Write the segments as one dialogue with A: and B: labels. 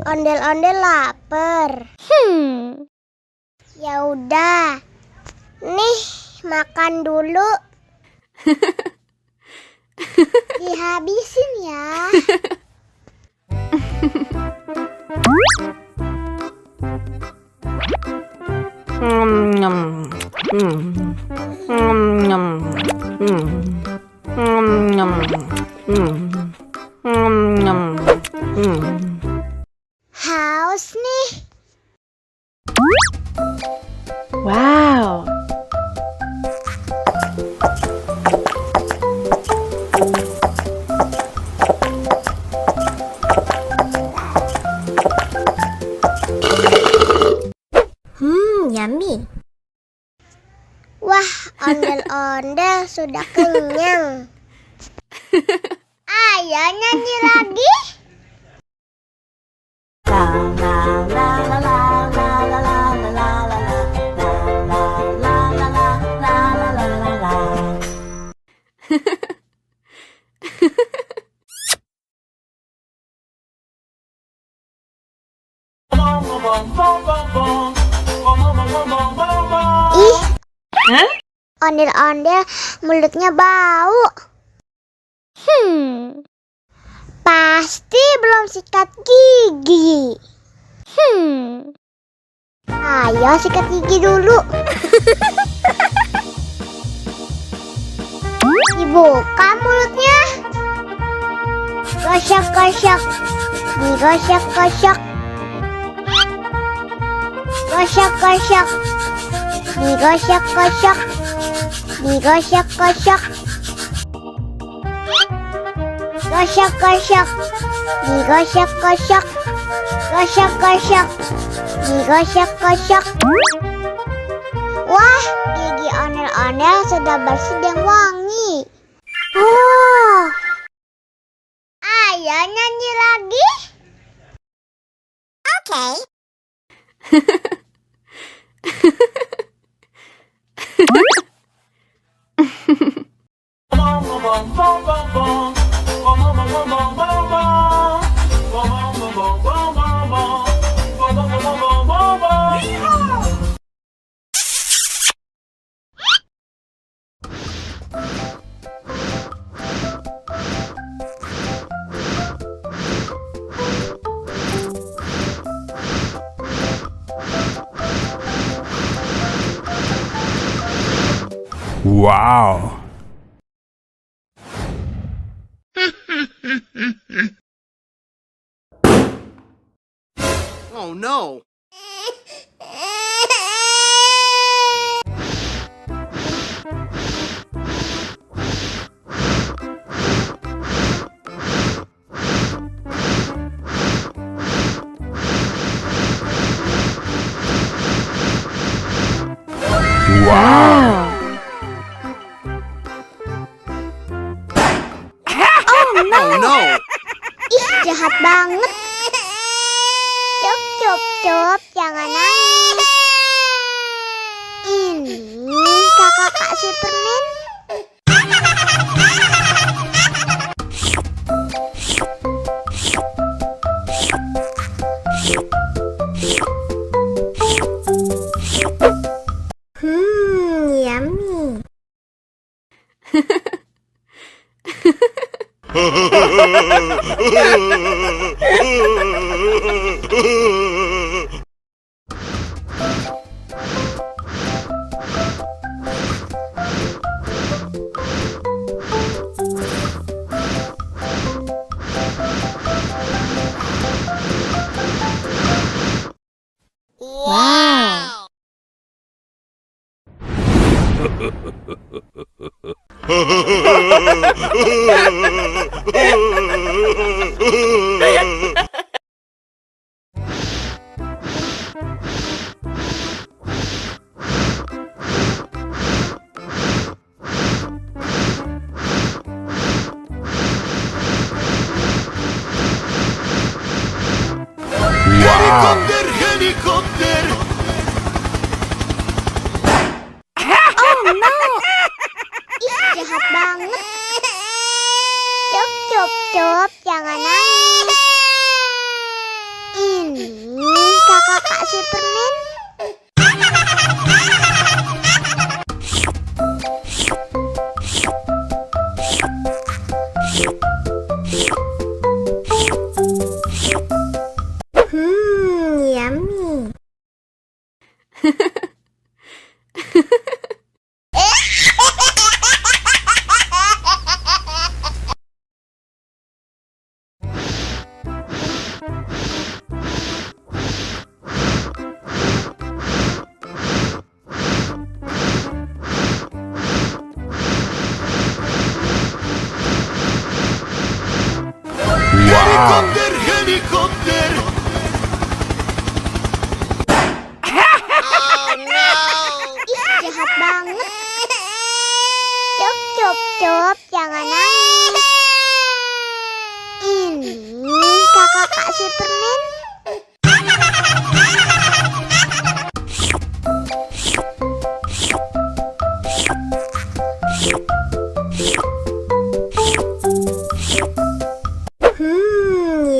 A: Ondel-ondel lapar. Ya udah. Nih, makan dulu. Dihabisin ya. Haus nih.
B: Wow.
A: Yummy. Wah, ondel-ondel sudah kenyang. Ayo nyanyi lagi. Ih, ondel-ondel mulutnya bau. Pasti belum sikat gigi. Ayo sikat gigi dulu. Dibuka mulutnya. Gosok-gosok. Digosok-gosok. Gosok-gosok. Digosok-gosok. Digosok-gosok. Gosok-gosok. Digosok-gosok. Gosok-gosok. Digosok-gosok. Wah, gigi ondel-ondel sudah bersih dan wangi. Ayo nyanyi lagi. Oke.
C: Wow.
D: Oh no.
C: Wow.
D: Oh no.
A: Ih, jahat banget. Cup, jangan nangis. Ini kakak kasih permen. Yummy.
B: Wow.
D: Helikopter, helikopter.
A: Ih, jahat banget. Cup, jangan nangis. kasih permen. Yummy.
C: Wow.
D: Helikopter, helikopter.
A: Ih, jahat banget. Cop, jangan nangis. Ini kakak kasih permen.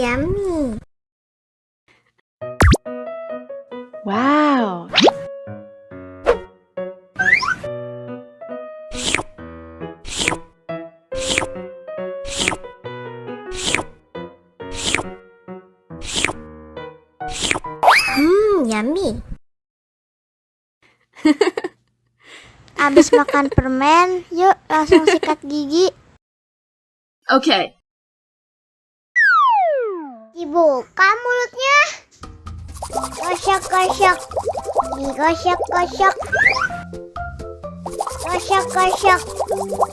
A: Yummy.
B: Wow.
A: Yummy. Abis makan permen, yuk langsung sikat gigi.
B: Okay.
A: Dibuka mulutnya. Gosok-gosok. Digosok-gosok. Gosok-gosok.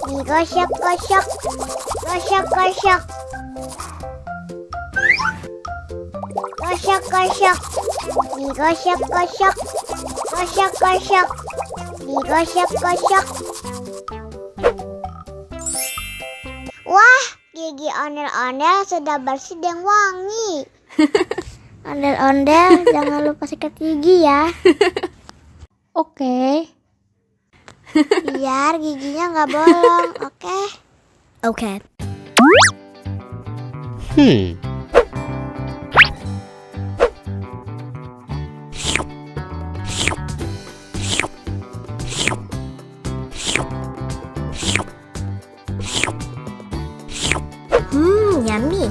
A: Digosok-gosok. Gosok-gosok. Gosok-gosok. Digosok-gosok. Gosok-gosok. Digosok-gosok. Wah, gigi ondel-ondel sudah bersih dan wangi. Ondel-ondel, jangan lupa sikat gigi ya.
B: Oke.
A: Biar giginya nggak bolong, oke? Oke. Yummy.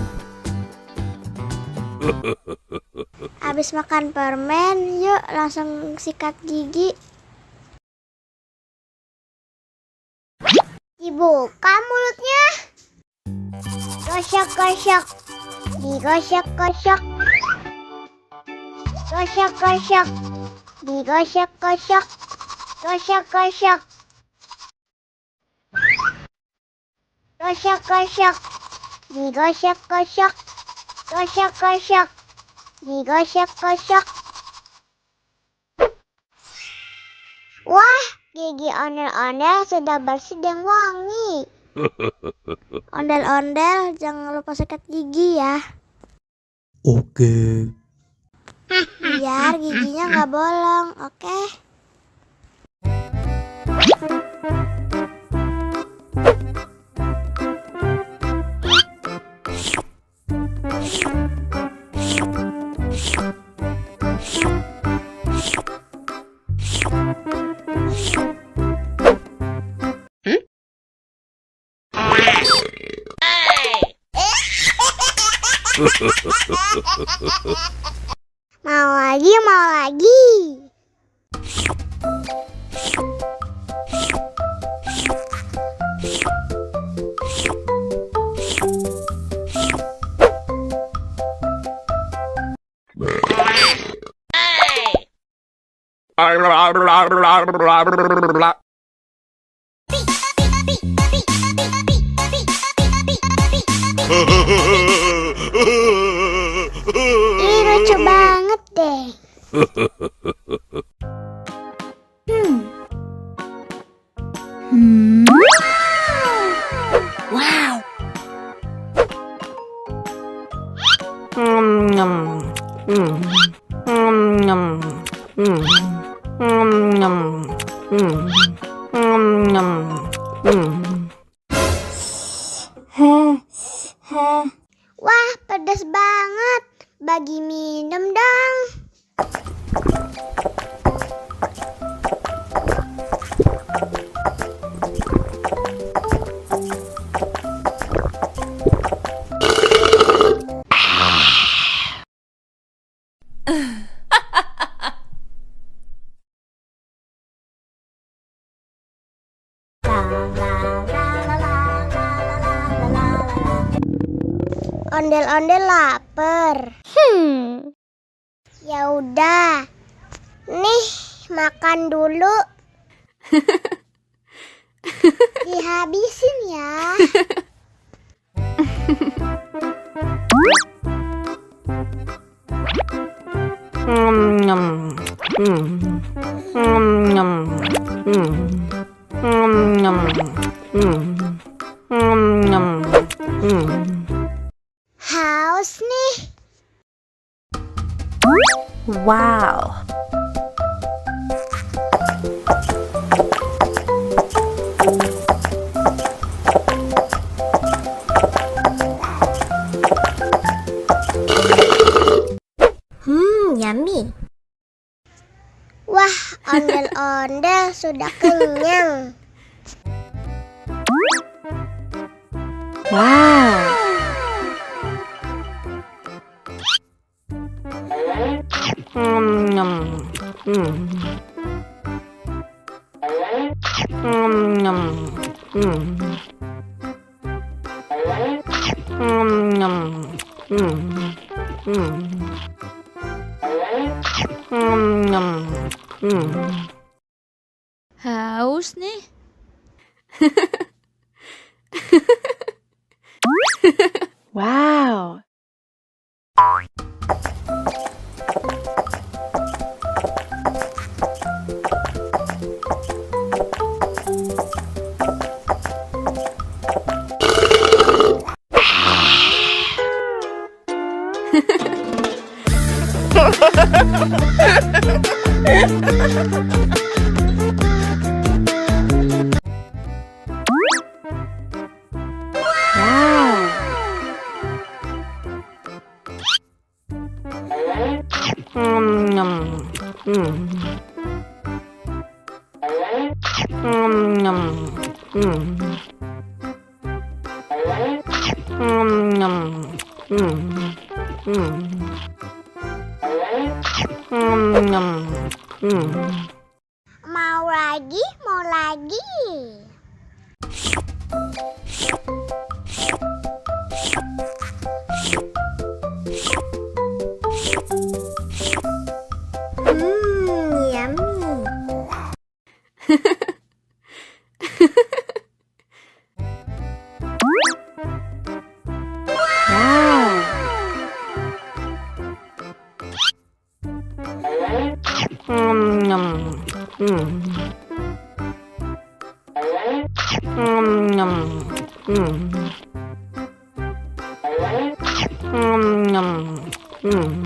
A: Abis makan permen, yuk langsung sikat gigi. Dibuka mulutnya. Gosok-gosok. Digosok-gosok. Gosok-gosok. Digosok-gosok. Gosok-gosok. Gosok-gosok. Digosok-gosok. Gosok-gosok. Digosok-gosok. Wah, gigi ondel-ondel sudah bersih dan wangi. Ondel-ondel, jangan lupa sikat gigi ya.
C: Oke.
A: Biar giginya nggak bolong, oke? Mau lagi, mau lagi. Ih, lucu banget deh.
B: Wow.
A: Wah, pedas banget. Bagi minum dong. Ondel-ondel lapar. Ya udah. Nih, makan dulu. Dihabisin ya. Haus nih.
B: Wow.
A: Yummy. Wah, ondel-ondel sudah kenyang.
B: Wow. Haus nih. Wow.
A: Mau lagi, mau lagi. Yummy.